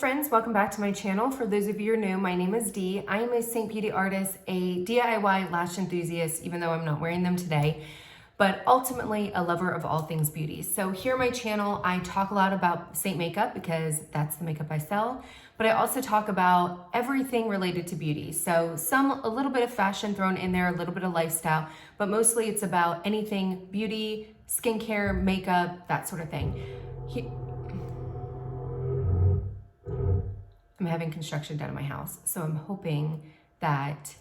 friends, welcome back to my channel. For those of you who are new, my name is Dee. I am a Seint beauty artist, a DIY lash enthusiast, even though I'm not wearing them today, but ultimately a lover of all things beauty. So here on my channel, I talk a lot about Seint makeup because that's the makeup I sell, but I also talk about everything related to beauty. So a little bit of fashion thrown in there, a little bit of lifestyle, but mostly it's about anything beauty, skincare, makeup, that sort of thing. I'm having construction done in my house, so I'm hoping that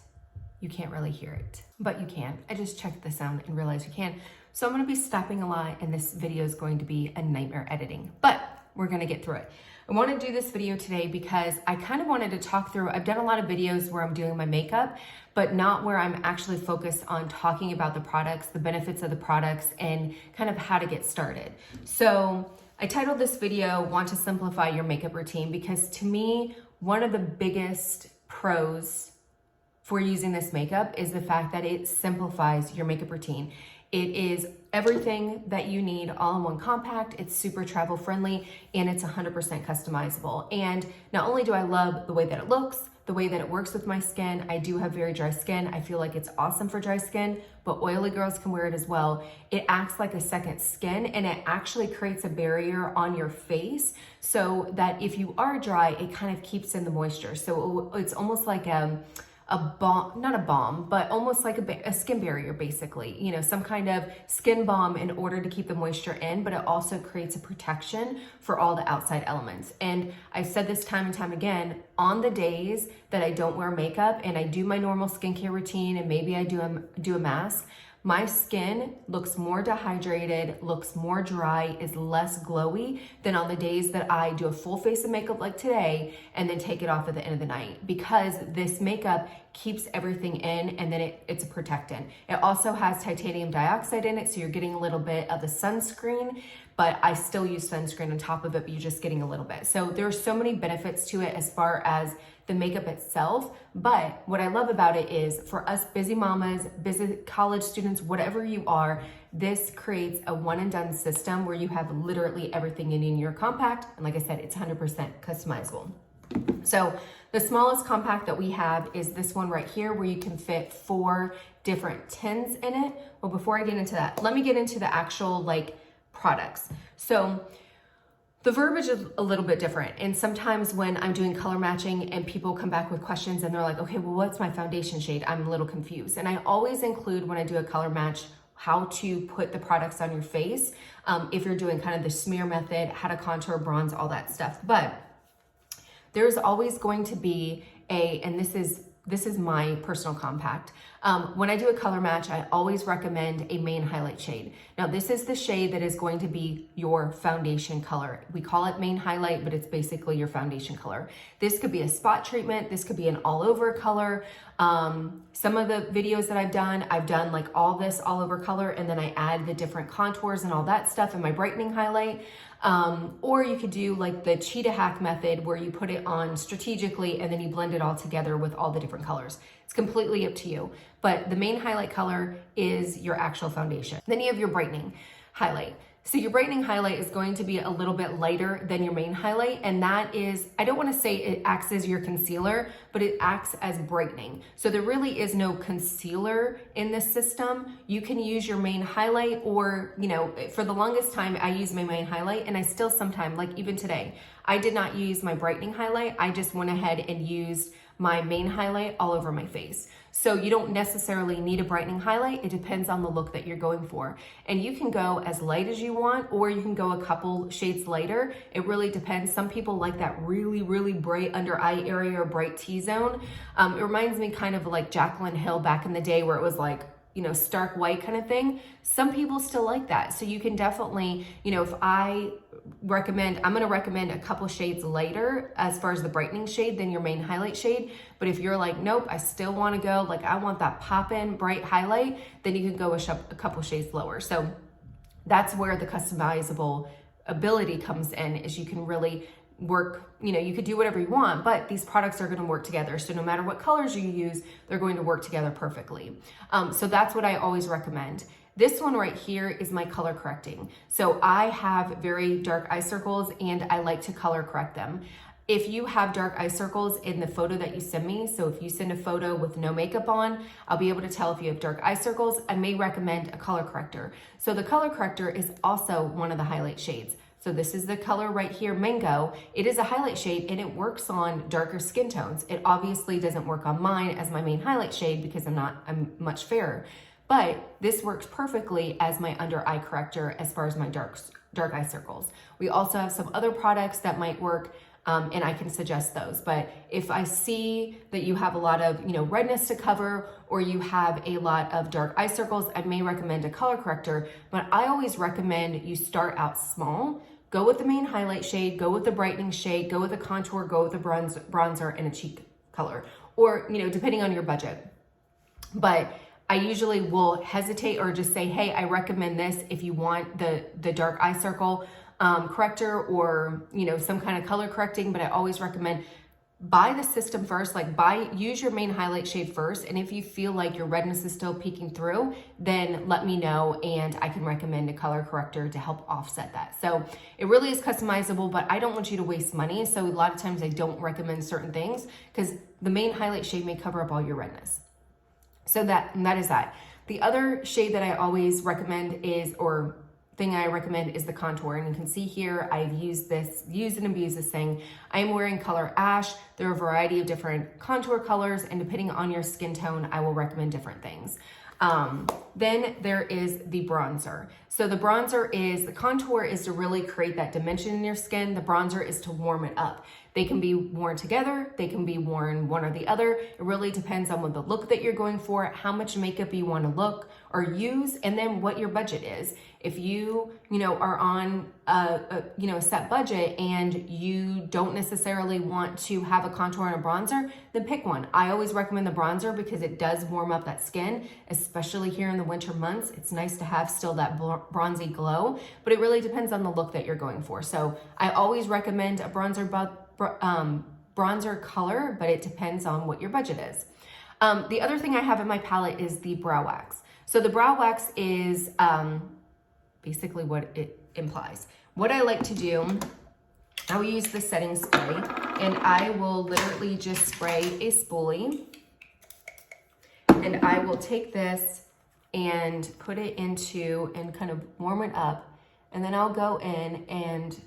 you can't really hear it, but you can. I just checked the sound and realized you can. So I'm gonna be stopping a lot and this video is going to be a nightmare editing, but we're gonna get through it. I wanna do this video today because I kind of wanted to talk through, I've done a lot of videos where I'm doing my makeup, but not where I'm actually focused on talking about the products, the benefits of the products, and kind of how to get started. So I titled this video, Want to Simplify Your Makeup Routine, because to me, one of the biggest pros for using this makeup is the fact that it simplifies your makeup routine. It is everything that you need all in one compact. It's super travel friendly and it's 100% customizable. And not only do I love the way that it looks, the way that it works with my skin. I do have very dry skin. I feel like it's awesome for dry skin, but oily girls can wear it as well. It acts like a second skin and it actually creates a barrier on your face so that if you are dry, it kind of keeps in the moisture. So it's almost like a balm, not a balm, but almost like a skin barrier, basically, you know, some kind of skin balm in order to keep the moisture in, but it also creates a protection for all the outside elements. And I've said this time and time again, on the days that I don't wear makeup and I do my normal skincare routine and maybe I do a mask, my skin looks more dehydrated, looks more dry, is less glowy than on the days that I do a full face of makeup like today and then take it off at the end of the night, because this makeup keeps everything in and then it's a protectant. It also has titanium dioxide in it, so you're getting a little bit of the sunscreen, but I still use sunscreen on top of it, but you're just getting a little bit. So there's so many benefits to it as far as the makeup itself, but what I love about it is for us busy mamas, busy college students, whatever you are, this creates a one and done system where you have literally everything in your compact. And like I said, it's 100% customizable. So the smallest compact that we have is this one right here where you can fit 4 different tins in it. Well, before I get into that, let me get into the actual products. So the verbiage is a little bit different. And sometimes when I'm doing color matching and people come back with questions and they're like, okay, well, what's my foundation shade? I'm a little confused. And I always include when I do a color match, how to put the products on your face. If you're doing kind of the smear method, how to contour, bronze, all that stuff. But there's always going to be and this is my personal compact. When I do a color match, I always recommend a main highlight shade. Now, this is the shade that is going to be your foundation color. We call it main highlight, but it's basically your foundation color. This could be a spot treatment. This could be an all over color. Some of the videos that I've done like all this all over color, and then I add the different contours and all that stuff in my brightening highlight. Or you could do like the cheetah hack method where you put it on strategically and then you blend it all together with all the different colors. It's completely up to you. But the main highlight color is your actual foundation. Then you have your brightening highlight. So your brightening highlight is going to be a little bit lighter than your main highlight. And that is, I don't want to say it acts as your concealer, but it acts as brightening. So there really is no concealer in this system. You can use your main highlight, or, you know, for the longest time I use my main highlight, and I still sometimes, like even today, I did not use my brightening highlight. I just went ahead and used my main highlight all over my face. So you don't necessarily need a brightening highlight. It depends on the look that you're going for. And you can go as light as you want, or you can go a couple shades lighter. It really depends. Some people like that really, really bright under eye area or bright T-zone. It reminds me kind of like Jaclyn Hill back in the day where it was like, you know, stark white kind of thing. Some people still like that. So you can definitely, you know, if I'm going to recommend a couple shades lighter as far as the brightening shade than your main highlight shade. But if you're like, nope, I still want to go, like I want that pop-in bright highlight, then you can go a couple shades lower. So that's where the customizable ability comes in, is you can really work, you know, you could do whatever you want, but these products are going to work together. So no matter what colors you use, they're going to work together perfectly. So that's what I always recommend. This one right here is my color correcting. So I have very dark eye circles and I like to color correct them. if you have dark eye circles in the photo that you send me, so if you send a photo with no makeup on, I'll be able to tell if you have dark eye circles. I may recommend a color corrector. So the color corrector is also one of the highlight shades. So this is the color right here, Mango. It is a highlight shade and it works on darker skin tones. It obviously doesn't work on mine as my main highlight shade because I'm much fairer. But this works perfectly as my under eye corrector as far as my dark eye circles. We also have some other products that might work, and I can suggest those. But if I see that you have a lot of, redness to cover, or you have a lot of dark eye circles, I may recommend a color corrector. But I always recommend you start out small. Go with the main highlight shade, go with the brightening shade, go with the contour, go with the bronzer and a cheek color, or, depending on your budget. But I usually will hesitate or just say, hey, I recommend this if you want the dark eye circle corrector or, some kind of color correcting. But I always recommend buy the system first, use your main highlight shade first. And if you feel like your redness is still peeking through, then let me know and I can recommend a color corrector to help offset that. So it really is customizable, but I don't want you to waste money. So a lot of times I don't recommend certain things because the main highlight shade may cover up all your redness. So that is that. The other shade that I always recommend is the contour. And you can see here, I've used and abused this thing. I am wearing color ash. There are a variety of different contour colors, and depending on your skin tone, I will recommend different things. Then there is the bronzer. So the contour is to really create that dimension in your skin. The bronzer is to warm it up. They can be worn together. They can be worn one or the other. It really depends on what the look that you're going for, how much makeup you want to look or use, and then what your budget is. If you, are on a set budget and you don't necessarily want to have a contour and a bronzer, then pick one. I always recommend the bronzer because it does warm up that skin, especially here in the winter months. It's nice to have still that bronzy glow, but it really depends on the look that you're going for. So I always recommend a bronzer color, but it depends on what your budget is. The other thing I have in my palette is the brow wax. So the brow wax is basically what it implies. What I like to do, I will use the setting spray and I will literally just spray a spoolie, and I will take this and put it into and kind of warm it up, and then I'll go in and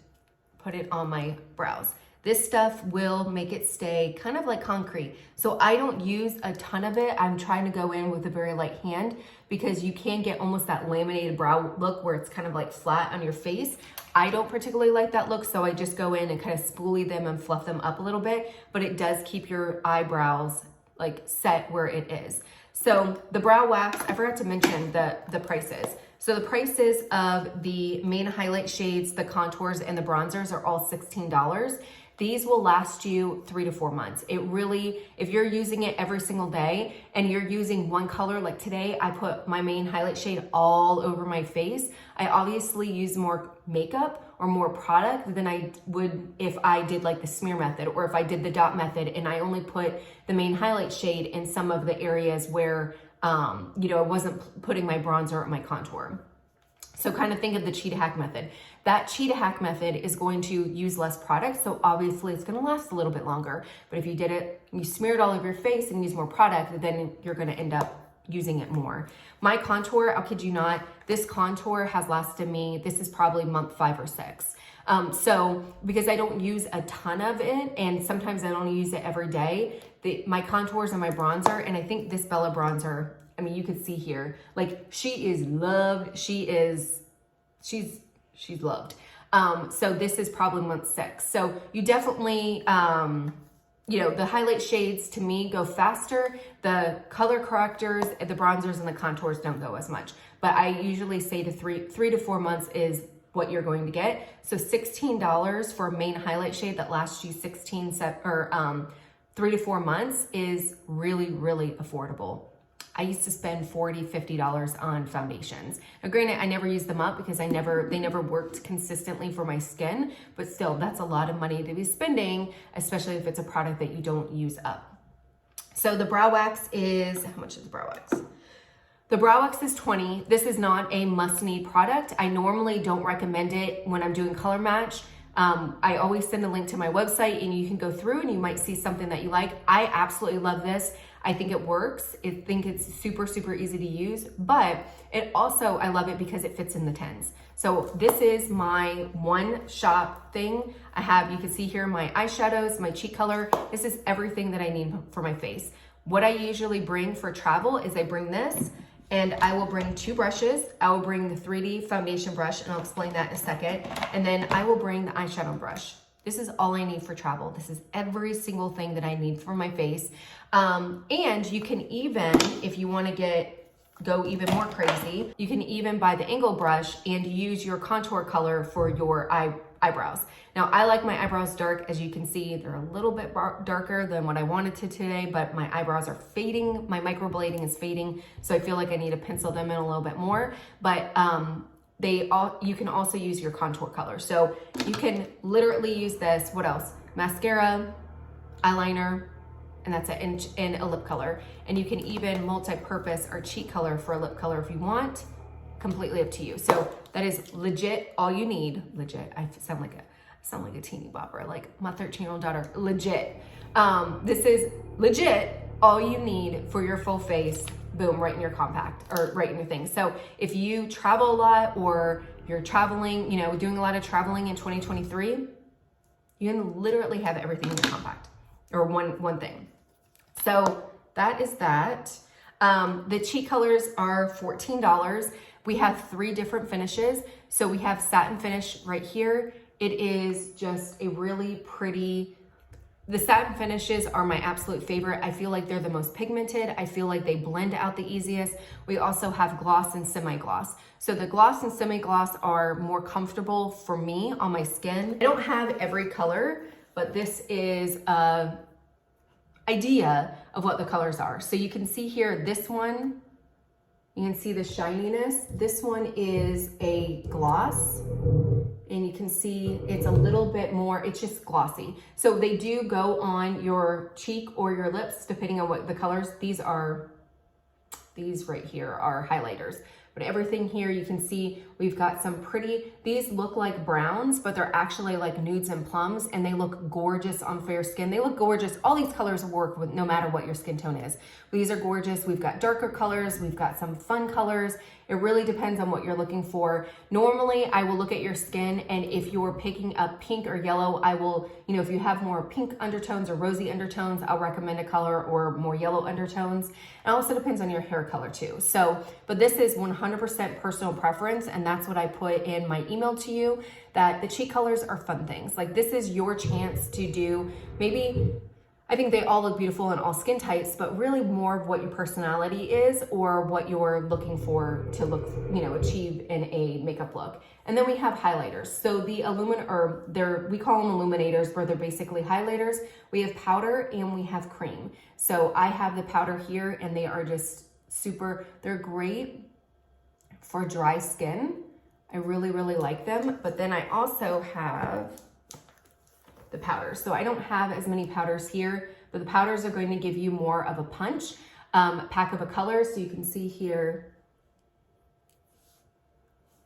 put it on my brows. This stuff will make it stay kind of like concrete. So I don't use a ton of it. I'm trying to go in with a very light hand because you can get almost that laminated brow look where it's kind of like flat on your face. I don't particularly like that look, so I just go in and kind of spoolie them and fluff them up a little bit, but it does keep your eyebrows like set where it is. So the brow wax, I forgot to mention the prices. So the prices of the main highlight shades, the contours, and the bronzers are all $16. These will last you 3 to 4 months. It really, if you're using it every single day and you're using one color, like today, I put my main highlight shade all over my face. I obviously use more makeup or more product than I would if I did like the smear method or if I did the dot method and I only put the main highlight shade in some of the areas where, I wasn't putting my bronzer or my contour. So kind of think of the cheetah hack method. That cheetah hack method is going to use less product, so obviously it's going to last a little bit longer. But if you did it, you smeared all over your face and use more product, then you're going to end up using it more. My contour, I'll kid you not, this contour has lasted me, this is probably month 5 or 6. So because I don't use a ton of it and sometimes I don't use it every day, my contours and my bronzer, and I think this Bella bronzer, I mean, you can see here, like she is loved. She's loved. So this is probably month 6. So you definitely, the highlight shades to me go faster. The color correctors, the bronzers and the contours don't go as much, but I usually say to 3 to 4 months is what you're going to get. So $16 for a main highlight shade that lasts you 3 to 4 months is really, really affordable. I used to spend $40, $50 on foundations. Now granted, I never used them up because they never worked consistently for my skin, but still that's a lot of money to be spending, especially if it's a product that you don't use up. So the brow wax is, how much is the brow wax? The brow wax is $20. This is not a must-need product. I normally don't recommend it when I'm doing color match. I always send a link to my website and you can go through and you might see something that you like. I absolutely love this. I think it works. I think it's super, super easy to use, but it also, I love it because it fits in the 10s. So this is my one shop thing. I have, you can see here my eyeshadows, my cheek color. This is everything that I need for my face. What I usually bring for travel is I bring this, and I will bring 2 brushes. I will bring the 3D foundation brush, and I'll explain that in a second. And then I will bring the eyeshadow brush. This is all I need for travel. This is every single thing that I need for my face. And you can even, if you want to go even more crazy, you can even buy the angle brush and use your contour color for your eyebrows. Now, I like my eyebrows dark. As you can see, they're a little bit darker than what I wanted to today, but my eyebrows are fading. My microblading is fading, so I feel like I need to pencil them in a little bit more. But you can also use your contour color. So you can literally use this. What else? Mascara, eyeliner, and that's it, and a lip color. And you can even multi-purpose or cheek color for a lip color if you want. Completely up to you. So that is legit all you need. Legit. I sound like a teeny bopper, like my 13-year-old daughter. Legit. This is legit all you need for your full face. Boom, right in your compact, or right in your thing. So if you travel a lot, or you're traveling, you know, doing a lot of traveling in 2023, you can literally have everything in your compact, or one thing. So that is that. The cheek colors are $14. We have 3 different finishes. So we have satin finish right here. It is just a really pretty, the satin finishes are my absolute favorite. I feel like they're the most pigmented. I feel like they blend out the easiest. We also have gloss and semi-gloss. So the gloss and semi-gloss are more comfortable for me on my skin. I don't have every color, but this is a idea of what the colors are. So you can see here, this one, you can see the shininess. This one is a gloss, and you can see it's a little bit more, it's just glossy. So they do go on your cheek or your lips, depending on what the colors. These right here are highlighters. But everything here, you can see we've got some pretty, these look like browns, but they're actually like nudes and plums, and they look gorgeous on fair skin. They look gorgeous. All these colors work with no matter what your skin tone is. These are gorgeous. We've got darker colors. We've got some fun colors. It really depends on what you're looking for. Normally, I will look at your skin, and if you're picking up pink or yellow, I will, you know, if you have more pink undertones or rosy undertones, I'll recommend a color, or more yellow undertones. It also depends on your hair color too. So, but this is 100% personal preference, and that's what I put in my email to you, that the cheek colors are fun things. Like, this is your chance to do, maybe, I think they all look beautiful in all skin types, but really more of what your personality is, or what you're looking for to look, you know, achieve in a makeup look. And then we have highlighters. So the we call them illuminators, but they're basically highlighters. We have powder and we have cream. So I have the powder here, and they are just super, they're great for dry skin. I really, really like them. But then I also have the powders. So I don't have as many powders here, but the powders are going to give you more of a punch, pack of a color. So you can see here,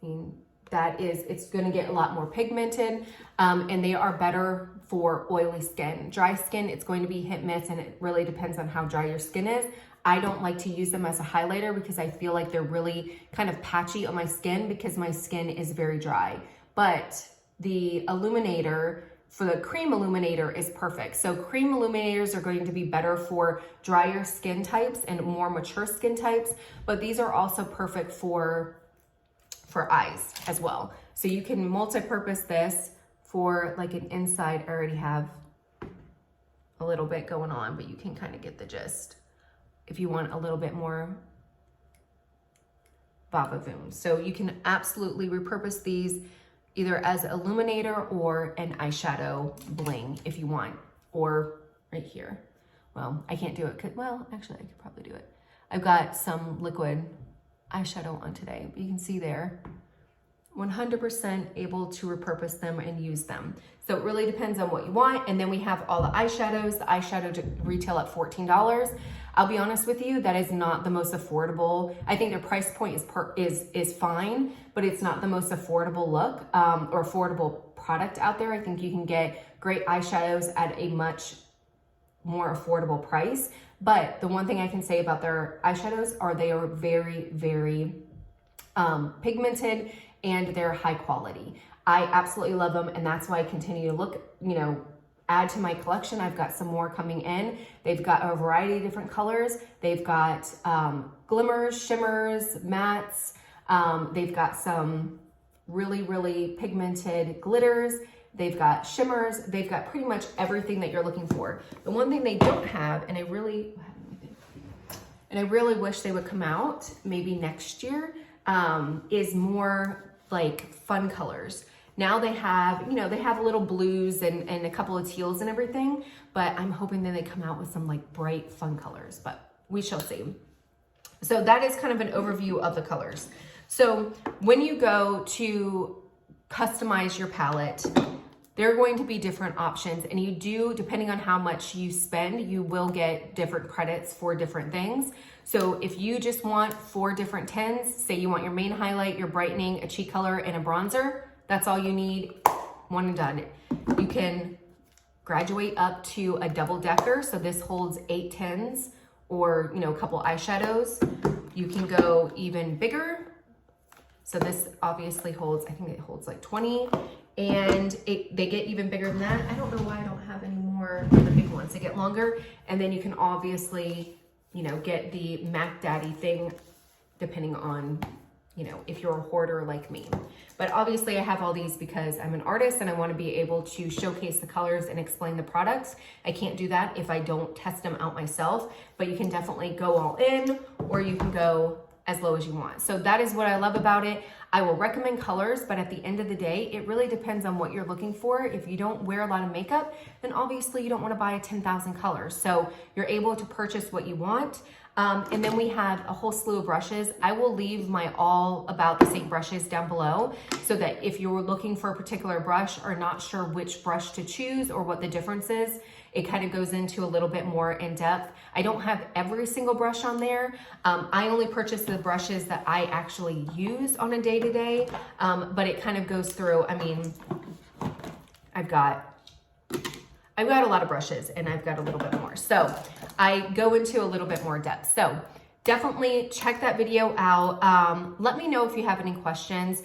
I mean, that is, it's going to get a lot more pigmented, and they are better for oily skin. Dry skin, it's going to be hit miss, and it really depends on how dry your skin is. I don't like to use them as a highlighter because I feel like they're really kind of patchy on my skin, because my skin is very dry. But the illuminator, for the cream illuminator, is perfect. So cream illuminators are going to be better for drier skin types and more mature skin types, but these are also perfect for eyes as well. So you can multi-purpose this for like an inside. I already have a little bit going on, but you can kind of get the gist if you want a little bit more va-va-voom. So you can absolutely repurpose these either as an illuminator or an eyeshadow bling if you want, or right here. Well, I can't do it, well, actually I could probably do it. I've got some liquid eyeshadow on today, but you can see there, 100% able to repurpose them and use them. So it really depends on what you want. And then we have all the eyeshadows. The eyeshadow retail at $14. I'll be honest with you, that is not the most affordable. I think their price point is fine, but it's not the most affordable look or affordable product out there. I think you can get great eyeshadows at a much more affordable price. But the one thing I can say about their eyeshadows are they are very, very pigmented, and they're high quality. I absolutely love them, and that's why I continue to look, add to my collection. I've got some more coming in. They've got a variety of different colors. They've got glimmers, shimmers, mattes. They've got some really, really pigmented glitters. They've got shimmers. They've got pretty much everything that you're looking for. The one thing they don't have, and I really wish they would come out maybe next year, is more like fun colors. Now they have, they have little blues and a couple of teals and everything, but I'm hoping that they come out with some like bright fun colors, but we shall see. So that is kind of an overview of the colors. So when you go to customize your palette, there are going to be different options, and you do, depending on how much you spend, you will get different credits for different things. So if you just want 4 different tints, say you want your main highlight, your brightening, a cheek color, and a bronzer, that's all you need, one and done. You can graduate up to a double decker. So this holds 8 tints or, a couple eyeshadows. You can go even bigger. So this obviously holds, I think it holds like 20. And they get even bigger than that. I don't know why I don't have any more of the big ones. They get longer. And then you can obviously, get the Mac Daddy thing, depending on, if you're a hoarder like me. But obviously I have all these because I'm an artist and I want to be able to showcase the colors and explain the products. I can't do that if I don't test them out myself, but you can definitely go all in, or you can go as low as you want. So that is what I love about it. I will recommend colors, but at the end of the day, it really depends on what you're looking for. If you don't wear a lot of makeup, then obviously you don't want to buy 10,000 colors. So you're able to purchase what you want. And then we have a whole slew of brushes. I will leave my all about the Seint brushes down below, so that if you're looking for a particular brush or not sure which brush to choose or what the difference is, it kind of goes into a little bit more in depth. I don't have every single brush on there. I only purchase the brushes that I actually use on a day-to-day, but it kind of goes through, I've got a lot of brushes and I've got a little bit more. So I go into a little bit more depth. So definitely check that video out. Let me know if you have any questions.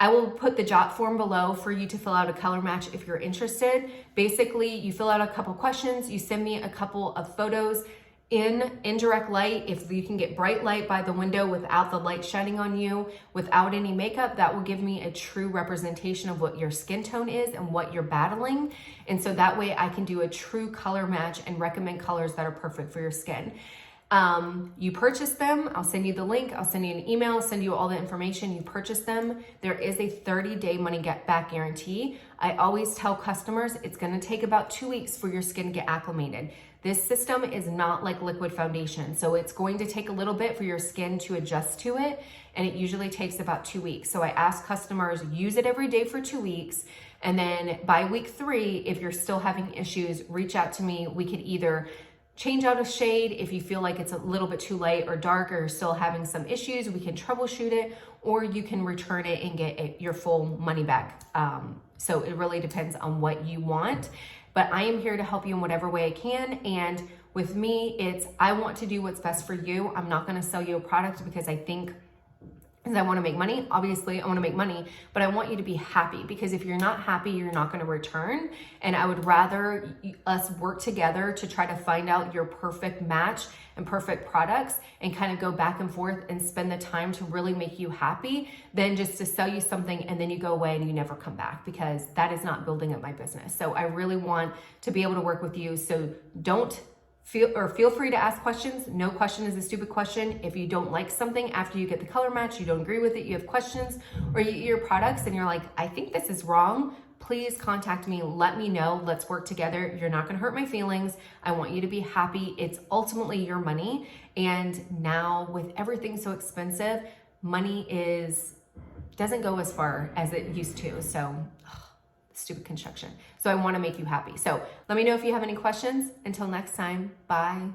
I will put the jot form below for you to fill out a color match if you're interested. Basically, you fill out a couple questions, you send me a couple of photos in indirect light. If you can get bright light by the window without the light shining on you, without any makeup, that will give me a true representation of what your skin tone is and what you're battling. And so that way I can do a true color match and recommend colors that are perfect for your skin. You purchase them, I'll send you the link, I'll send you an email, I'll send you all the information. You purchase them. There is a 30-day money back guarantee. I always tell customers it's going to take about 2 weeks for your skin to get acclimated. This system is not like liquid foundation, so it's going to take a little bit for your skin to adjust to it, and it usually takes about 2 weeks. So I ask customers, use it every day for 2 weeks, and then by week 3, if you're still having issues, reach out to me. We could either change out a shade if you feel like it's a little bit too light or dark, or you're still having some issues, we can troubleshoot it, or you can return it and get your full money back. So it really depends on what you want, but I am here to help you in whatever way I can. And with me, I want to do what's best for you. I'm not gonna sell you a product because I want to make money. Obviously I want to make money, but I want you to be happy, because if you're not happy, you're not going to return. And I would rather us work together to try to find out your perfect match and perfect products and kind of go back and forth and spend the time to really make you happy than just to sell you something and then you go away and you never come back, because that is not building up my business. So I really want to be able to work with you. So feel free to ask questions. No question is a stupid question. If you don't like something after you get the color match, you don't agree with it, you have questions, or you eat your products and you're like, I think this is wrong, please contact me. Let me know. Let's work together. You're not going to hurt my feelings. I want you to be happy. It's ultimately your money. And now with everything so expensive, money is doesn't go as far as it used to. So stupid construction. So I want to make you happy. So let me know if you have any questions. Until next time, bye.